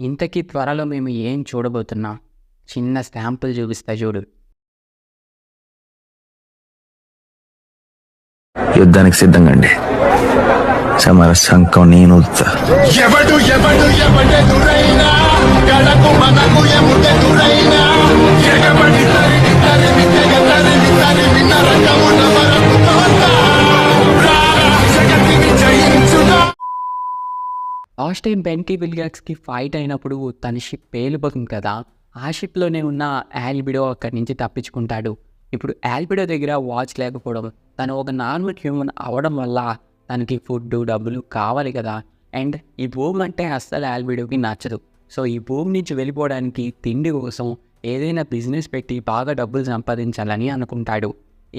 ఇంతకీ త్వరలో మేము ఏం చూడబోతున్నాం? చిన్న శాంపుల్ చూపిస్తా చూడు. యుద్ధానికి సిద్ధంగండి. సమర శంఖం నేను ఊదుతా. ఎవడు ఎవడు ఎవడెదురైనా గడకు మనకు ఎముడెదురైనా ఎగబడి తరిమి తరిమి తెగ తరిమి తరిమి నరకమున వరకు తోస్తా. జగతిని జయించుదా. లాస్ట్ టైం బెంటీ విలియమ్స్కి ఫైట్ అయినప్పుడు తన షిప్ పేలిపోతుంది కదా, ఆ షిప్లోనే ఉన్న ఆల్బిడో అక్కడి నుంచి తప్పించుకుంటాడు. ఇప్పుడు ఆల్బిడో దగ్గర వాచ్ లేకపోవడం, తను ఒక నార్మల్ హ్యూమన్ అవ్వడం వల్ల తనకి ఫుడ్ డబ్బులు కావాలి కదా. అండ్ ఈ భూమి అంటే అస్సలు ఆల్బిడోకి నచ్చదు. సో ఈ భూమి నుంచి వెళ్ళిపోవడానికి తిండి కోసం ఏదైనా బిజినెస్ పెట్టి బాగా డబ్బులు సంపాదించాలని అనుకుంటాడు.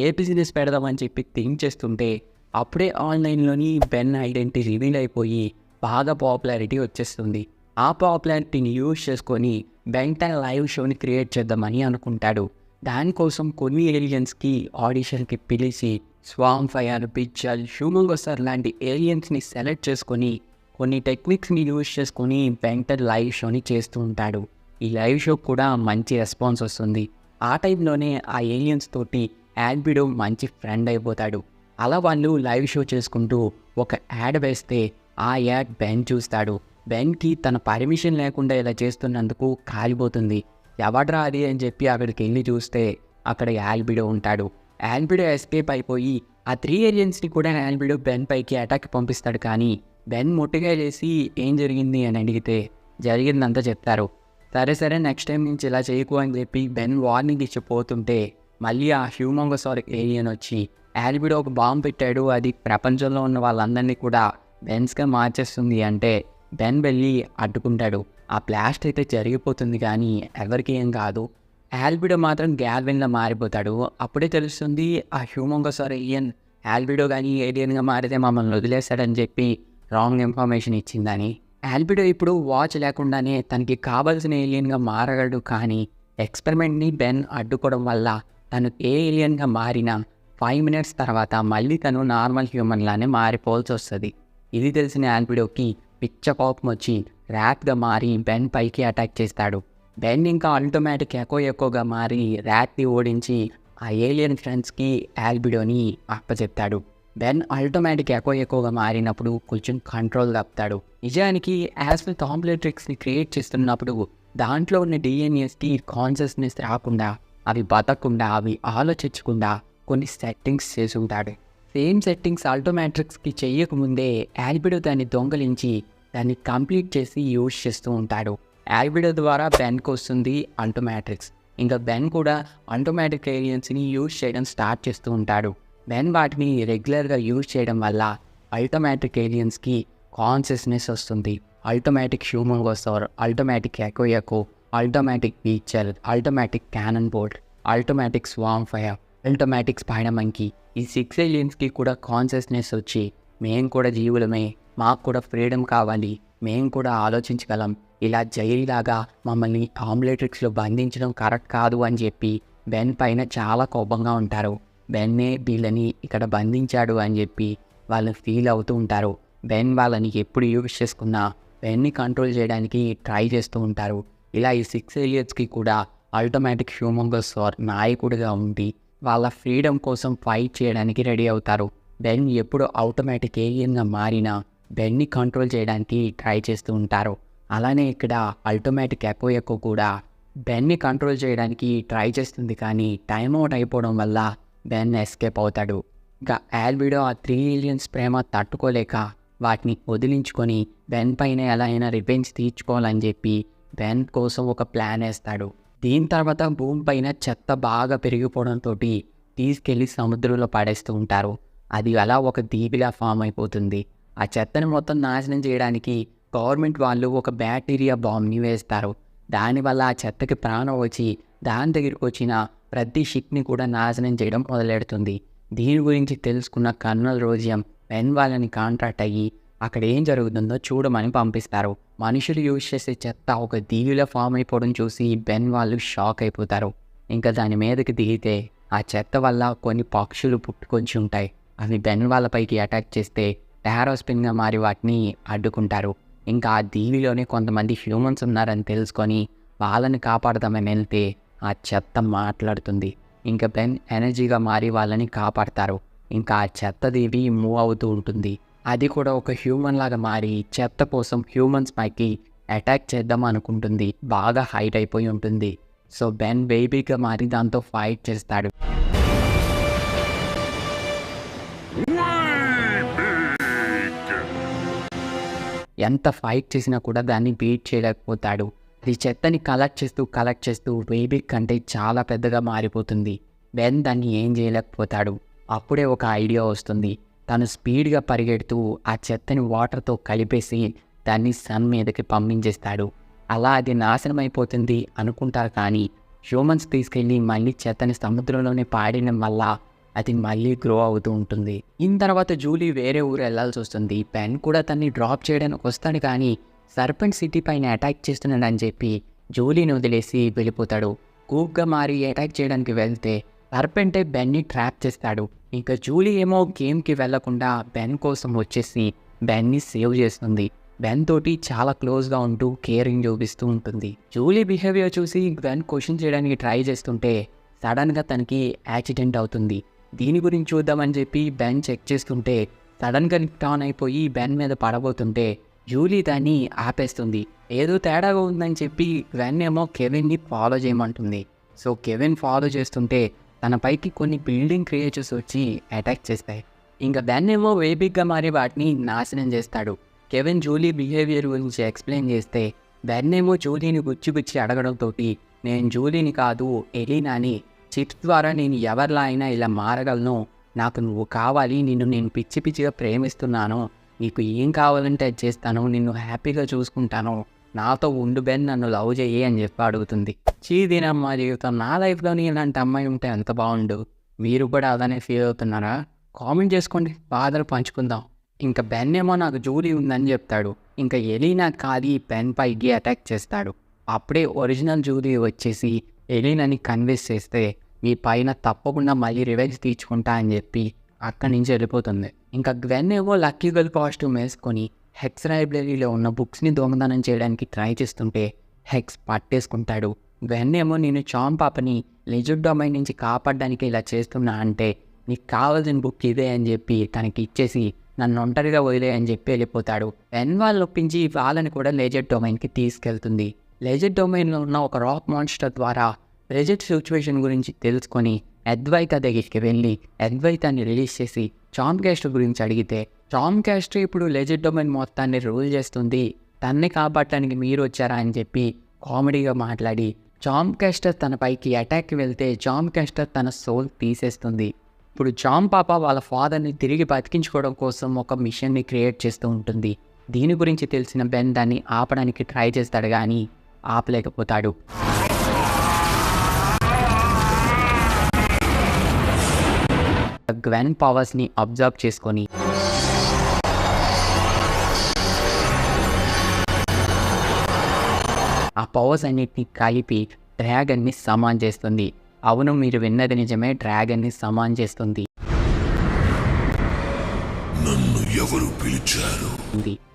ఏ బిజినెస్ పెడదామని చెప్పి థింక్ చేస్తుంటే అప్పుడే ఆన్లైన్లోని బెన్ ఐడెంటిటీ రివీల్ అయిపోయి బాగా పాపులారిటీ వచ్చేస్తుంది. ఆ పాపులారిటీని యూజ్ చేసుకొని బెంటన్ లైవ్ షోని క్రియేట్ చేద్దామని అనుకుంటాడు. దానికోసం కొన్ని ఏలియన్స్కి ఆడిషన్కి పిలిచి స్వామ్ ఫైర్, పిచ్చల్, హ్యూమంగోసర్ లాంటి ఏలియన్స్ని సెలెక్ట్ చేసుకొని కొన్ని టెక్నిక్స్ని యూజ్ చేసుకొని బెంటన్ లైవ్ షోని చేస్తూ ఉంటాడు. ఈ లైవ్ షో కూడా మంచి రెస్పాన్స్ వస్తుంది. ఆ టైంలోనే ఆ ఏలియన్స్ తోటి ఆల్బిడో మంచి ఫ్రెండ్ అయిపోతాడు. అలా వాళ్ళు లైవ్ షో చేసుకుంటూ ఒక యాడ్ వేస్తే ఆ యాడ్ బెన్ చూస్తాడు. బెన్కి తన పర్మిషన్ లేకుండా ఇలా చేస్తున్నందుకు కాలిపోతుంది. ఎవడ్రా అది అని చెప్పి అక్కడికి వెళ్ళి చూస్తే అక్కడ ఆల్బిడో ఉంటాడు. ఆల్బిడో ఎస్కేప్ అయిపోయి ఆ 3 ఏలియన్స్ని కూడా ఆల్బిడో బెన్ పైకి అటాక్ పంపిస్తాడు. కానీ బెన్ ముట్టిగా చేసి ఏం జరిగింది అని అడిగితే జరిగిందంతా చెప్తారు. సరే నెక్స్ట్ టైం నుంచి ఇలా చేయకు అని చెప్పి బెన్ వార్నింగ్ ఇచ్చిపోతుంటే మళ్ళీ ఆ హ్యూమంగోసార్ ఏలియన్ వచ్చి ఆల్బిడో ఒక బాంబు పెట్టాడు, అది ప్రపంచంలో ఉన్న వాళ్ళందరినీ కూడా బెన్స్గా మార్చేస్తుంది అంటే బెన్ వెళ్ళి అడ్డుకుంటాడు. ఆ బ్లాస్ట్ అయితే జరిగిపోతుంది కానీ ఎవరికి ఏం కాదు. ఆల్బిడో మాత్రం గ్యాల్విన్లా మారిపోతాడు. అప్పుడే తెలుస్తుంది ఆ హ్యూమంగోసార్ ఏలియన్ ఆల్బిడో కానీ ఏలియన్గా మారితే మమ్మల్ని వదిలేస్తాడని చెప్పి రాంగ్ ఇన్ఫర్మేషన్ ఇచ్చిందని. ఆల్బిడో ఇప్పుడు వాచ్ లేకుండానే తనకి కావాల్సిన ఏలియన్గా మారగలడు. కానీ ఎక్స్పెరిమెంట్ని బెన్ అడ్డుకోవడం వల్ల తను ఏ ఏలియన్గా మారినా 5 minutes తర్వాత మళ్ళీ తను నార్మల్ హ్యూమన్ లానే మారిపోవాల్సి వస్తుంది. ఇది తెలిసిన ఆల్బిడోకి పిచ్చ కోపం వచ్చి ర్యాట్గా మారి బెన్ పైకి అటాక్ చేస్తాడు. బెన్ ఇంకా ఆటోమేటిక్ ఎక్కువగా మారి ర్యాట్ని ఓడించి ఆ ఏలియన్ ఫ్రెండ్స్కి ఆల్బిడోని అప్పచెప్తాడు. బెన్ ఆటోమేటిక్ ఎక్కువగా మారినప్పుడు కొంచెం కంట్రోల్ తప్పుతాడు. నిజానికి యాస్మిల్ కాంప్లెట్రిక్స్ని క్రియేట్ చేస్తున్నప్పుడు దాంట్లో ఉన్న డిఎన్ఏస్కి కాన్షియస్నెస్ రాకుండా, అవి బతకకుండా, అవి ఆలోచించకుండా కొన్ని సెట్టింగ్స్ చేసి ఉంటాడు. సేమ్ సెట్టింగ్స్ ఆల్టోమాట్రిక్స్కి చేయకముందే ఆల్బిడో దాన్ని దొంగలించి దాన్ని కంప్లీట్ చేసి యూజ్ చేస్తూ ఉంటాడు. ఆల్బిడో ద్వారా బెన్కి వస్తుంది ఆల్టోమాట్రిక్స్. ఇంకా బెన్ కూడా ఆటోమేటిక్ ఏలియన్స్ని యూజ్ చేయడం స్టార్ట్ చేస్తూ ఉంటాడు. బెన్ వాటిని రెగ్యులర్గా యూజ్ చేయడం వల్ల ఆటోమేటిక్ ఏలియన్స్కి కాన్షియస్నెస్ వస్తుంది. Automatic Humungousaur, automatic echo, automatic big chill, automatic cannon bolt, automatic swamp fire, automatic spider monkey, ఈ 6 ఏలియన్స్కి కూడా కాన్షియస్నెస్ వచ్చి మేము కూడా జీవులమే, మాకు కూడా ఫ్రీడమ్ కావాలి, మేము కూడా ఆలోచించగలం, ఇలా జైలులాగా మమ్మల్ని ఆమ్లెట్రిక్స్లో బంధించడం కరెక్ట్ కాదు అని చెప్పి బెన్ పైన చాలా కోపంగా ఉంటారు. బెన్నే వీళ్ళని ఇక్కడ బంధించాడు అని చెప్పి వాళ్ళు ఫీల్ అవుతూ ఉంటారు. బెన్ వాళ్ళని ఎప్పుడు యూజ్ చేసుకున్నా బెన్ని కంట్రోల్ చేయడానికి ట్రై చేస్తూ ఉంటారు. ఇలా ఈ 6 ఏలియన్స్కి కూడా ఆటోమేటిక్ హ్యూమంగోసార్ నాయకుడిగా ఉండి వాళ్ళ ఫ్రీడమ్ కోసం ఫైట్ చేయడానికి రెడీ అవుతారు. బెన్ ఎప్పుడు ఆటోమేటిక్ ఏలియన్గా మారినా బెన్ని కంట్రోల్ చేయడానికి ట్రై చేస్తూ ఉంటారు. అలానే ఇక్కడ ఆటోమేటిక్ ఎకో కూడా బెన్ని కంట్రోల్ చేయడానికి ట్రై చేస్తుంది. కానీ టైం అవుట్ అయిపోవడం వల్ల బెన్ ఎస్కేప్ అవుతాడు. ఇంకా ఆల్బిడో ఆ 3 ఏలియన్స్ ప్రేమ తట్టుకోలేక వాటిని వదిలించుకొని బెన్ పైన ఎలా అయినా రివెంజ్ తీర్చుకోవాలని చెప్పి బెన్ కోసం ఒక ప్లాన్ వేస్తాడు. దీని తర్వాత భూమి పైన చెత్త బాగా పెరిగిపోవడంతో తీసుకెళ్ళి సముద్రంలో పడేస్తూ ఉంటారు. అది అలా ఒక దీవిలా ఫామ్ అయిపోతుంది. ఆ చెత్తని మొత్తం నాశనం చేయడానికి గవర్నమెంట్ వాళ్ళు ఒక బ్యాక్టీరియా బాంబ్ని వేస్తారు. దానివల్ల ఆ చెత్తకి ప్రాణం వచ్చి దాని దగ్గరికి వచ్చిన ప్రతి షిప్ని కూడా నాశనం చేయడం మొదలెడుతుంది. దీని గురించి తెలుసుకున్న కర్నల్ రోజియం బెన్ వాళ్ళని కాంట్రాక్ట్ అయ్యి అక్కడ ఏం జరుగుతుందో చూడమని పంపిస్తారు. మనుషులు యూజ్ చేసే చెత్త ఒక దీవిలో ఫామ్ అయిపోవడం చూసి బెన్ వాళ్ళు షాక్ అయిపోతారు. ఇంకా దాని మీదకి దిగితే ఆ చెత్త వల్ల కొన్ని పక్షులు పుట్టుకొచ్చి ఉంటాయి. అవి బెన్ వాళ్ళపైకి అటాక్ చేస్తే టారోస్పిన్గా మారి వాటిని అడ్డుకుంటారు. ఇంకా ఆ దీవిలోనే కొంతమంది హ్యూమన్స్ ఉన్నారని తెలుసుకొని వాళ్ళని కాపాడదామని వెళ్తే ఆ చెత్త మాట్లాడుతుంది. ఇంకా బెన్ ఎనర్జీగా మారి వాళ్ళని కాపాడతారు. ఇంకా ఆ చెత్త దీవి మూవ్ అవుతూ ఉంటుంది. అది కూడా ఒక హ్యూమన్ లాగా మారి చెత్త కోసం హ్యూమన్స్ పైకి అటాక్ చేద్దాం అనుకుంటుంది. బాగా హైట్ అయిపోయి ఉంటుంది. సో బెన్ బేబీగా మారి దాంతో ఫైట్ చేస్తాడు. ఎంత ఫైట్ చేసినా కూడా దాన్ని బీట్ చేయలేకపోతాడు. అది చెత్తని కలెక్ట్ చేస్తూ బేబీ కంటే చాలా పెద్దగా మారిపోతుంది. బెన్ దాన్ని ఏం చేయలేకపోతాడు. అప్పుడే ఒక ఐడియా వస్తుంది. తను స్పీడ్గా పరిగెడుతూ ఆ చెత్తని వాటర్తో కలిపేసి దాన్ని సన్ మీదకి పంపించేస్తాడు. అలా అది నాశనం అయిపోతుంది అనుకుంటారు, కానీ హ్యూమన్స్ తీసుకెళ్ళి మళ్ళీ చెత్తని సముద్రంలోనే పాడడం వల్ల అది మళ్ళీ గ్రో అవుతూ ఉంటుంది. దీని తర్వాత జూలీ వేరే ఊరు వెళ్ళాల్సి వస్తుంది. బెన్ కూడా తన్ని డ్రాప్ చేయడానికి వస్తాడు, కానీ సర్పెంట్ సిటీ పైన అటాక్ చేస్తున్నాడని చెప్పి జూలీని వదిలేసి వెళ్ళిపోతాడు. కూక్గా మారి అటాక్ చేయడానికి వెళ్తే సర్పెంటే బెన్ని ట్రాప్ చేస్తాడు. ఇంకా జూలీ ఏమో గేమ్కి వెళ్లకుండా బెన్ కోసం వచ్చేసి బెన్ని సేవ్ చేస్తుంది. బెన్ తోటి చాలా క్లోజ్గా ఉంటూ కేరింగ్ చూపిస్తూ ఉంటుంది. జూలీ బిహేవియర్ చూసి బెన్ క్వశ్చన్ చేయడానికి ట్రై చేస్తుంటే సడన్గా తనకి యాక్సిడెంట్ అవుతుంది. దీని గురించి చూద్దామని చెప్పి బెన్ చెక్ చేస్తుంటే సడన్గా లిఫ్ట్ ఆన్ అయిపోయి బెన్ మీద పడబోతుంటే జూలీ దాన్ని ఆపేస్తుంది. ఏదో తేడాగా ఉందని చెప్పి బెన్ ఏమో కెవిన్ని ఫాలో చేయమంటుంది. సో కెవిన్ ఫాలో చేస్తుంటే తన పైకి కొన్ని బిల్డింగ్ క్రియేచర్స్ వచ్చి అటాక్ చేస్తాయి. ఇంకా బెన్ ఏమో వేబిగ్గా మారి వాటిని నాశనం చేస్తాడు. కెవిన్ జూలీ బిహేవియర్ గురించి ఎక్స్ప్లెయిన్ చేస్తే బెన్ ఏమో జూలీని గుచ్చి అడగడంతో నేను జూలీని కాదు ఎలీనాని, చిప్స్ ద్వారా నేను ఎవరిలా అయినా ఇలా మారగలను, నాకు నువ్వు కావాలి, నిన్ను నేను పిచ్చిగా ప్రేమిస్తున్నాను, నీకు ఏం కావాలంటే అది చేస్తాను, నిన్ను హ్యాపీగా చూసుకుంటాను, నాతో ఉండు బెన్, నన్ను లవ్ చేయి అని చెప్పి అడుగుతుంది. చీదీనమ్మా జీవితం, నా లైఫ్లోని ఇలాంటి అమ్మాయి ఉంటే ఎంత బాగుండు. మీరు కూడా అలానే ఫీల్ అవుతున్నారా? కామెంట్ చేసుకోండి, బాధలు పంచుకుందాం. ఇంకా బెన్ ఏమో నాకు జూలీ ఉందని చెప్తాడు. ఇంకా ఎలీనా కాలి బెన్ పైకి అటాక్ చేస్తాడు. అప్పుడే ఒరిజినల్ జూలీ వచ్చేసి ఎలీనాని కన్విన్స్ చేస్తే మీ పైన తప్పకుండా మళ్ళీ రివెంజ్ తీర్చుకుంటా అని చెప్పి అక్కడి నుంచి వెళ్ళిపోతుంది. ఇంకా గ్వెన్ ఏమో లక్కీ గర్ల్ కాస్ట్యూమ్ వేసుకొని హెక్స్ లైబ్రరీలో ఉన్న బుక్స్ని దొంగతనం చేయడానికి ట్రై చేస్తుంటే హెక్స్ పట్టేసుకుంటాడు. గ్వెన్ ఏమో నేను చామ్ పాపని లెజెండ్ డొమైన్ నుంచి కాపాడడానికి ఇలా చేస్తున్నా అంటే నీకు కావాల్సిన బుక్ ఇదే అని చెప్పి తనకి ఇచ్చేసి నన్ను ఒంటరిగా వదిలే అని చెప్పి వెళ్ళిపోతాడు. బెన్ వాళ్ళు ఒప్పించి వాళ్ళని కూడా లెజెండ్ డొమైన్కి తీసుకెళ్తుంది. లెజెండ్ డొమైన్లో ఉన్న ఒక రాక్ మాన్స్టర్ ద్వారా లెజెండ్ సిచ్యువేషన్ గురించి తెలుసుకొని అద్వైత దగ్గరికి వెళ్ళి అద్వైతాన్ని రిలీజ్ చేసి చామ్ క్యాస్టర్ గురించి అడిగితే చామ్ క్యాస్టర్ ఇప్పుడు లెజెండ్ డొమైన్ మొత్తాన్ని రూల్ చేస్తుంది, తన్ని కాపాడటానికి మీరు వచ్చారా అని చెప్పి కామెడీగా మాట్లాడి చామ్ క్యాస్టర్ తన పైకి అటాక్కి వెళ్తే చామ్ క్యాస్టర్ తన సోల్ తీసేస్తుంది. ఇప్పుడు చామ్ పాప వాళ్ళ ఫాదర్ని తిరిగి బతికించుకోవడం కోసం ఒక మిషన్ని క్రియేట్ చేస్తూ ఉంటుంది. దీని గురించి తెలిసిన బెన్ దాన్ని ఆపడానికి ట్రై చేస్తాడు, కానీ ఆపలేకపోతాడు. గ్వెన్ పవర్స్ని అబ్జర్వ్ చేసుకొని ఆ పవర్స్ అన్నిటిని కలిపి డ్రాగన్ని సమాన్ చేస్తుంది. అవును, మీరు విన్నది నిజమే, డ్రాగన్ని సమాన్ చేస్తుంది. నన్ను ఎవరు పిలిచారు?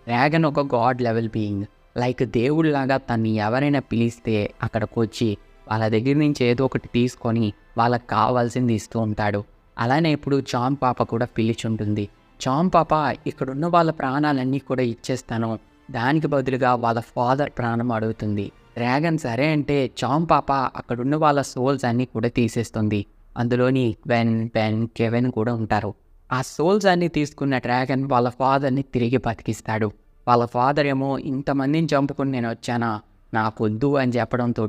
డ్రాగన్ ఒక గాడ్ లెవెల్ బీయింగ్, లైక్ దేవుడిలాగా తన్ని ఎవరైనా పిలిస్తే అక్కడికి వచ్చి వాళ్ళ దగ్గర నుంచి ఏదో ఒకటి తీసుకొని వాళ్ళకి కావాల్సింది ఇస్తూ ఉంటాడు. అలానే ఇప్పుడు చామ్ పాప కూడా పిలిచుంటుంది. చామ్ పాప ఇక్కడున్న వాళ్ళ ప్రాణాలన్నీ కూడా ఇచ్చేస్తాను, దానికి బదులుగా వాళ్ళ ఫాదర్ ప్రాణం అడుగుతుంది. డ్రాగన్ సరే అంటే చామ్ పాప అక్కడున్న వాళ్ళ సోల్స్ అన్నీ కూడా తీసేస్తుంది. అందులోని బెన్, కెవెన్ కూడా ఉంటారు. ఆ సోల్స్ అన్నీ తీసుకున్న డ్రాగన్ వాళ్ళ ఫాదర్ని తిరిగి బతికిస్తాడు. వాళ్ళ ఫాదర్ ఏమో ఇంతమందిని చంపుకుని నేను వచ్చానా, నాకొద్దు అని చెప్పడంతో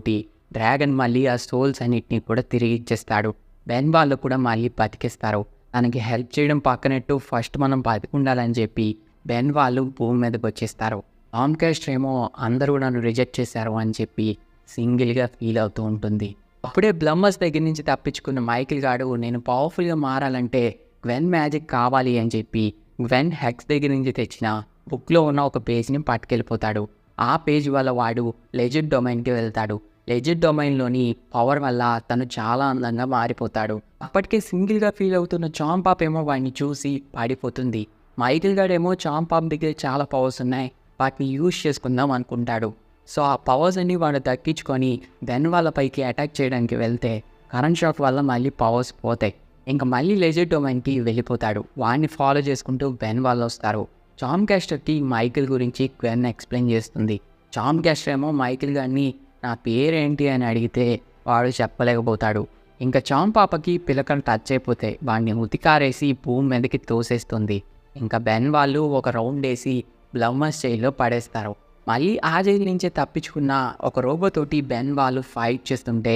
డ్రాగన్ మళ్ళీ ఆ సోల్స్ అన్నిటిని కూడా తిరిగి ఇచ్చేస్తాడు. బెన్ వాళ్ళు కూడా మళ్ళీ బతికిస్తారు. తనకి హెల్ప్ చేయడం పక్కనట్టు ఫస్ట్ మనం బతికుండాలని చెప్పి బెన్ వాళ్ళు భూమి మీదకి వచ్చేస్తారు. చామ్ క్యాస్టర్ ఏమో అందరూ నన్ను రిజెక్ట్ చేశారు అని చెప్పి సింగిల్గా ఫీల్ అవుతూ ఉంటుంది. అప్పుడే బ్లమ్మర్స్ దగ్గర నుంచి తప్పించుకున్న మైకిల్ గాడు నేను పవర్ఫుల్గా మారాలంటే గ్వెన్ మ్యాజిక్ కావాలి అని చెప్పి గ్వెన్ హెక్స్ దగ్గర నుంచి తెచ్చిన బుక్లో ఉన్న ఒక పేజ్ని పట్టుకెళ్ళిపోతాడు. ఆ పేజ్ వల్ల వాడు లెజెండ్ డొమైన్కి వెళ్తాడు. లెజెండ్ డొమైన్లోని పవర్ వల్ల తను చాలా అందంగా మారిపోతాడు. అప్పటికే సింగిల్గా ఫీల్ అవుతున్న చామ్ పాప్ ఏమో వాడిని చూసి పాడిపోతుంది. మైకిల్ గాడేమో చామ్ పాప్ దగ్గర చాలా పవర్స్ ఉన్నాయి, వాటిని యూజ్ చేసుకుందాం అనుకుంటాడు. సో ఆ పవర్స్ అన్ని వాడు దక్కించుకొని బెన్ వాళ్ళపైకి అటాక్ చేయడానికి వెళ్తే కరెంట్ షాక్ వల్ల మళ్ళీ పవర్స్ పోతాయి. ఇంకా మళ్ళీ లెజర్ డొమైన్కి వెళ్ళిపోతాడు. వాడిని ఫాలో చేసుకుంటూ బెన్ వాళ్ళు వస్తారు. చామ్ క్యాస్టర్కి మైకిల్ గురించి గ్వెన్ ఎక్స్ప్లెయిన్ చేస్తుంది. చామ్ క్యాస్టర్ ఏమో మైకిల్ గారిని నా పేరేంటి అని అడిగితే వాడు చెప్పలేకపోతాడు. ఇంకా చామ్ పాపకి పిలకలు టచ్ అయిపోతే వాడిని ఉతికారేసి భూమి మీదకి తోసేస్తుంది. ఇంకా బెన్ వాళ్ళు ఒక రౌండ్ వేసి బ్లమ్మర్స్ జైల్లో పడేస్తారు. మళ్ళీ ఆ జైలు నుంచే తప్పించుకున్న ఒక రోబోతోటి బెన్ వాళ్ళు ఫైట్ చేస్తుంటే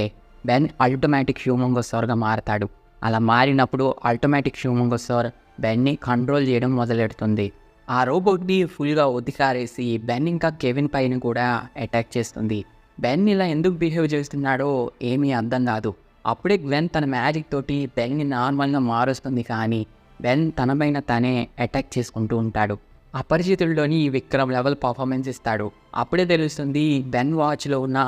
బెన్ ఆటోమేటిక్ హ్యూమంగోసార్గా మారతాడు. అలా మారినప్పుడు ఆటోమేటిక్ హ్యూమంగోసార్ బెన్ని కంట్రోల్ చేయడం మొదలెడుతుంది. ఆ రోబోట్ని ఫుల్గా ఉతికారేసి బెన్ ఇంకా కెవిన్ పైన కూడా అటాక్ చేస్తుంది. బెన్ ఇలా ఎందుకు బిహేవ్ చేస్తున్నాడో ఏమీ అర్థం కాదు. అప్పుడే గ్వెన్ తన మ్యాజిక్ తోటి బెన్ని నార్మల్గా మారుస్తుంది, కానీ బెన్ తనపైన తనే అటాక్ చేసుకుంటూ ఉంటాడు. అపరిచితుల్లోని విక్రమ్ లెవెల్ పర్ఫార్మెన్స్ ఇస్తాడు. అప్పుడే తెలుస్తుంది బెన్ వాచ్లో ఉన్న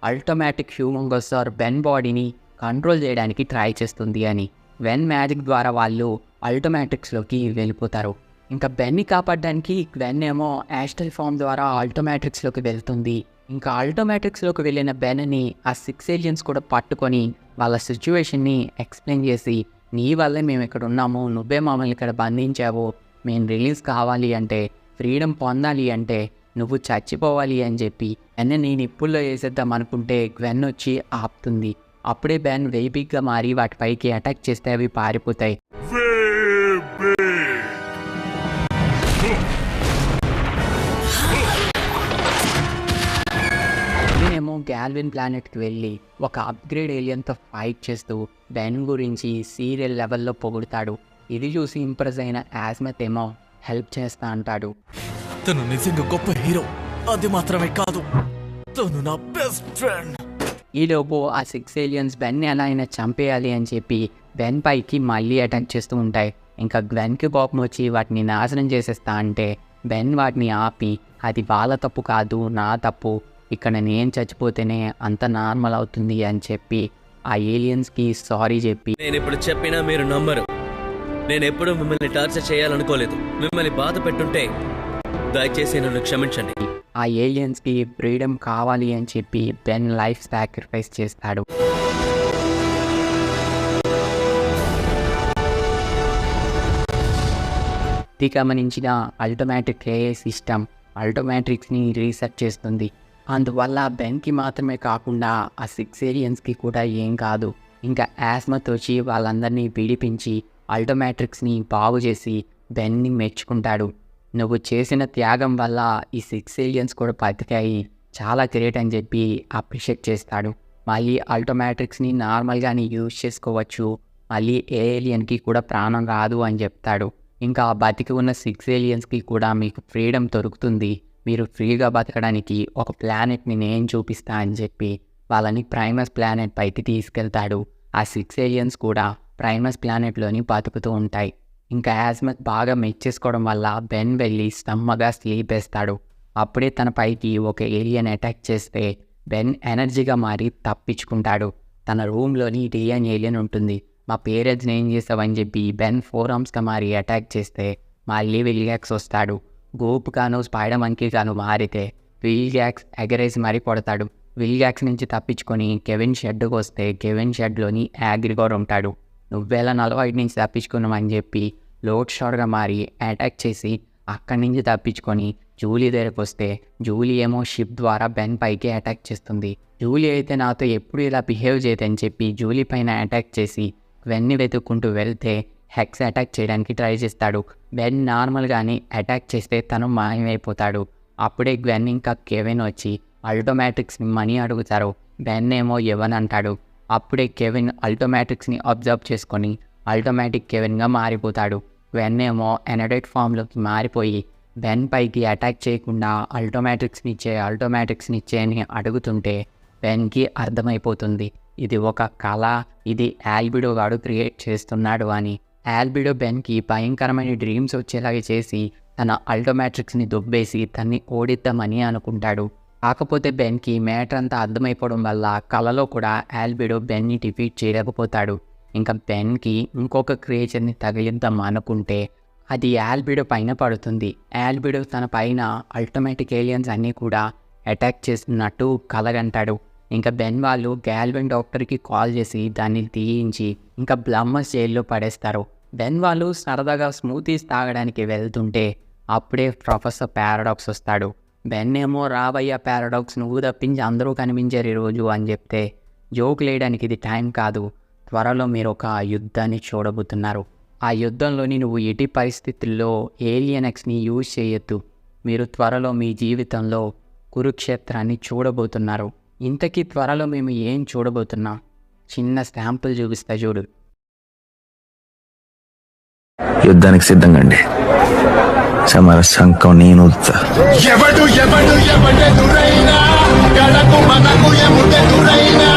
ఆటోమేటిక్ హ్యూమంగోసార్ బెన్ బాడీని కంట్రోల్ చేయడానికి ట్రై చేస్తుంది అని. బెన్ మ్యాజిక్ ద్వారా వాళ్ళు ఆటోమేటిక్స్లోకి వెళ్ళిపోతారు. ఇంకా బెన్ని కాపాడడానికి గ్వెన్ ఏమో యాస్ట్రల్ ఫామ్ ద్వారా ఆటోమేటిక్స్లోకి వెళ్తుంది. ఇంకా ఆటోమేటిక్స్లోకి వెళ్ళిన బెన్ని ఆ 6 ఏలియన్స్ కూడా పట్టుకొని వాళ్ళ సిచ్యువేషన్ని ఎక్స్ప్లెయిన్ చేసి, నీ వల్లే మేము ఇక్కడ ఉన్నాము, నువ్వే మమ్మల్ని ఇక్కడ బంధించావు, మేము రిలీజ్ కావాలి అంటే, ఫ్రీడమ్ పొందాలి అంటే నువ్వు చచ్చిపోవాలి అని చెప్పి బెన్ని నిప్పుల్లో వేసేద్దాం అనుకుంటే గ్వెన్ వచ్చి ఆపుతుంది. అప్పుడే బెన్ వెయిబిగ్గా మారి వాటిపైకి అటాక్ చేస్తే అవి పారిపోతాయి. నేనేమో గ్యాల్విన్ ప్లానెట్కి వెళ్ళి ఒక అప్గ్రేడ్ ఏలియన్తో ఫైట్ చేస్తూ బెన్ గురించి సీరియల్ లెవెల్లో పొగుడుతాడు. ఇది చూసి ఇంప్రెస్ అయిన యాస్మత్ ఏమో హెల్ప్ చేస్తా అంటాడు. తను నిజంగా గొప్ప హీరో, అది మాత్రమే కాదు, తను నా బెస్ట్ ఫ్రెండ్. ఈలోపు ఆ 6 ఏలియన్స్ బెన్ని ఎలా అయినా చంపేయాలి అని చెప్పి బెన్ పైకి మళ్ళీ అటాక్ చేస్తూ ఉంటాయి. ఇంకా గ్వెన్కి కోపం వచ్చి వాటిని నాశనం చేసేస్తా అంటే బెన్ వాటిని ఆపి, అది వాళ్ళ తప్పు కాదు, నా తప్పు, ఇక్కడ నేను చచ్చిపోతేనే అంత నార్మల్ అవుతుంది అని చెప్పి ఆ ఏలియన్స్కి సారీ చెప్పి, నేను ఇప్పుడు చెప్పినా మీరు నమ్మరు. నేను ఎప్పుడూ మిమ్మల్ని టార్చర్ చేయాలనుకోలేదు. మిమ్మల్ని బాధ పెట్టుంటే దయచేసి నన్ను క్షమించండి. ఆ ఏలియన్స్కి ఫ్రీడమ్ కావాలి అని చెప్పి బెన్ లైఫ్ సాక్రిఫైస్ చేస్తాడు. ఇది గమనించిన ఆటోమేటిక్ ఏఐ సిస్టమ్ ఆటోమేటిక్స్ని రీసెట్ చేస్తుంది. అందువల్ల బెన్కి మాత్రమే కాకుండా ఆ 6 ఏలియన్స్కి కూడా ఏం కాదు. ఇంకా యాస్మత్ వచ్చి వాళ్ళందరినీ విడిపించి ఆటోమేటిక్స్ని బాగు చేసి బెన్ని మెచ్చుకుంటాడు. నువ్వు చేసిన త్యాగం వల్ల ఈ 6 ఏలియన్స్ కూడా బతికాయి, చాలా గ్రేట్ అని చెప్పి అప్రిషియేట్ చేస్తాడు. మళ్ళీ ఆటోమేటిక్స్ని నార్మల్గానే యూజ్ చేసుకోవచ్చు, మళ్ళీ ఏ ఏలియన్కి కూడా ప్రాణం రాదు అని చెప్తాడు. ఇంకా బతికి ఉన్న 6 ఏలియన్స్కి కూడా మీకు ఫ్రీడమ్ దొరుకుతుంది, మీరు ఫ్రీగా బతకడానికి ఒక ప్లానెట్ని నేను చూపిస్తా అని చెప్పి వాళ్ళని ప్రైమస్ ప్లానెట్ పైకి తీసుకెళ్తాడు. ఆ 6 ఏలియన్స్ కూడా ప్రైమస్ ప్లానెట్లోని బతుకుతూ ఉంటాయి. ఇంకా యాస్మత్ బాగా మెచ్చేసుకోవడం వల్ల బెన్ వెళ్ళి సమ్మగా స్లీప్ వేస్తాడు. అప్పుడే తన పైకి ఒక ఏలియన్ అటాక్ చేస్తే బెన్ ఎనర్జీగా మారి తప్పించుకుంటాడు. తన రూమ్లోని డియన్ ఏలియన్ ఉంటుంది. మా పేరెంట్స్ని ఏం చేస్తావని చెప్పి బెన్ 4 ఆర్మ్స్గా మారి అటాక్ చేస్తే మళ్ళీ విల్గాక్స్ వస్తాడు. గోపుగాను స్పైడర్మన్కి గాను మారితే విల్గాక్స్ ఎగరేసి మరీ కొడతాడు. విల్గాక్స్ నుంచి తప్పించుకొని కెవిన్ షెడ్కి వస్తే కెవిన్ షెడ్లోని యాగ్రిగోర్ ఉంటాడు. నువ్వెలా 45 నుంచి తప్పించుకున్నామని చెప్పి లోడ్ షార్గా మారి అటాక్ చేసి అక్కడి నుంచి తప్పించుకొని జూలీ దగ్గరకు వస్తే జూలీ ఏమో షిప్ ద్వారా బెన్ పైకి అటాక్ చేస్తుంది. జూలీ అయితే నాతో ఎప్పుడు ఇలా బిహేవ్ చేయదని చెప్పి జూలీ పైన అటాక్ చేసి వెన్ని వెతుక్కుంటూ వెళ్తే హెక్స్ అటాక్ చేయడానికి ట్రై చేస్తాడు. బెన్ నార్మల్గానే అటాక్ చేస్తే తను మాయమైపోతాడు. అప్పుడే గ్వెన్ ఇంకా కెవిన్ వచ్చి ఆటోమేటిక్స్ని మనీ అడుగుతారు. బెన్ ఏమో ఎవన్ అంటాడు. అప్పుడే కెవిన్ ఆటోమేటిక్స్ని అబ్జర్వ్ చేసుకొని ఆటోమేటిక్ కెవిన్గా మారిపోతాడు. గ్వెన్ ఏమో ఎనడైట్ ఫామ్లోకి మారిపోయి బెన్ పైకి అటాక్ చేయకుండా ఆటోమేటిక్స్ని ఇచ్చే అని అడుగుతుంటే బెన్కి అర్థమైపోతుంది ఇది ఒక కళ, ఇది ఆల్బిడో గాడు క్రియేట్ చేస్తున్నాడు అని. ఆల్బిడో బెన్కి భయంకరమైన డ్రీమ్స్ వచ్చేలాగా చేసి తన ఆటోమేటిక్స్ని దుబ్బేసి తన్ని ఓడిద్దామని అనుకుంటాడు. కాకపోతే బెన్కి మ్యాటర్ అంతా అర్థమైపోవడం వల్ల కళలో కూడా ఆల్బిడో బెన్ని డిఫీట్ చేయలేకపోతాడు. ఇంకా బెన్కి ఇంకొక క్రియేచర్ని తగిలిద్దాం అనుకుంటే అది ఆల్బిడో పైన పడుతుంది. ఆల్బిడో తన పైన అల్టిమేటిక్ ఏలియన్స్ అన్నీ కూడా అటాక్ చేస్తున్నట్టు కలగంటాడు. ఇంకా బెన్ వాళ్ళు గాల్వెన్ డాక్టర్కి కాల్ చేసి దాన్ని తీయించి ఇంకా బ్లమ్మర్స్ జైల్లో పడేస్తారు. బెన్ వాళ్ళు సరదాగా స్మూతీస్ తాగడానికి వెళ్తుంటే అప్పుడే ప్రొఫెసర్ పారాడాక్స్ వస్తాడు. బెన్ ఏమో రాబయ్య పారాడాక్స్, నువ్వు తప్పించి అందరూ కనిపించారు ఈరోజు అని చెప్తే, జోక్ లేయడానికి ఇది టైం కాదు, త్వరలో మీరు ఒక యుద్ధాన్ని చూడబోతున్నారు. ఆ యుద్ధంలోని నువ్వు ఎట్టి పరిస్థితుల్లో ఏలియన్ ఎక్స్ని యూజ్ చేయొద్దు. మీరు త్వరలో మీ జీవితంలో కురుక్షేత్రాన్ని చూడబోతున్నారు. ఇంతకీ త్వరలో మేము ఏం చూడబోతున్నాం? చిన్న శాంపుల్ చూపిస్తా చూడు. యుద్ధానికి సిద్ధంగా అండి. సమర శంఖం నేను ఊదుతా. ఎవడు ఎవడు ఎవడెదురైనా గడకు మనకు ఎముడెదురైనా